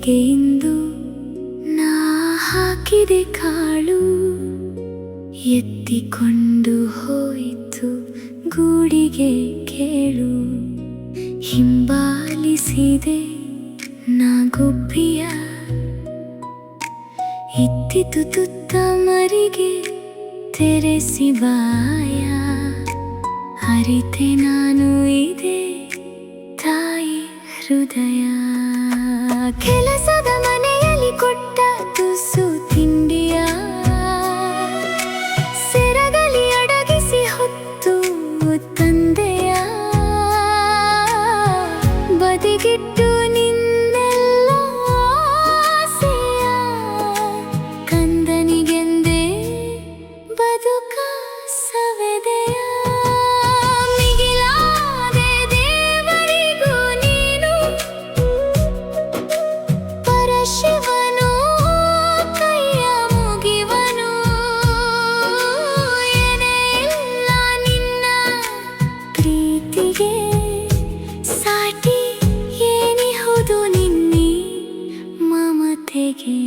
ಎದೆಗೆ ಇಂದು ನಾ ಹಾಕಿದೆ ಕಾಳು, ಎತ್ತಿಕೊಂಡು ಹೋಯಿತು ಗೂಡಿಗೆ ಕೇಳು. ಹಿಂಬಾಲಿಸಿದೆ ನಾ ಗುಬ್ಬಿಯ, ಇತ್ತಿತು ತುತ್ತ ಮರಿಗೆ ತೆರೆಸಿ ಬಾಯ. ಅರಿತೆ ನಾನು ಇದೆ ತಾಯಿ ಹೃದಯ. ಕೆಲಸದ ಮನೆಯಲ್ಲಿ ಕೊಟ್ಟ ತುಸು ತಿಂಡಿಯ ಸೆರಗಲಿ ಅಡಗಿಸಿ ಹೊತ್ತು ತಂದೆಯ. ಬದಿಗಿಟ್ಟು ನಿನ್ನೆಲ್ಲ ಆಸೆಯ, ಕಂದನಿಗೆಂದೇ ಬದುಕ ಸವೆದೆಯ. ಮಿಗಿಲಾದೆ ದೇವರಿಗೂ ನೀನು, ಪರಶಿವನು ಕೈಯ ಮುಗಿವನು. ಏನೇ ಇಲ್ಲ ನಿನ್ನ ಪ್ರೀತಿಗೆ ಸಾಟಿ, ಏನಿಹುದು ನಿನ್ನಿ ಮಮತೆಗೆ.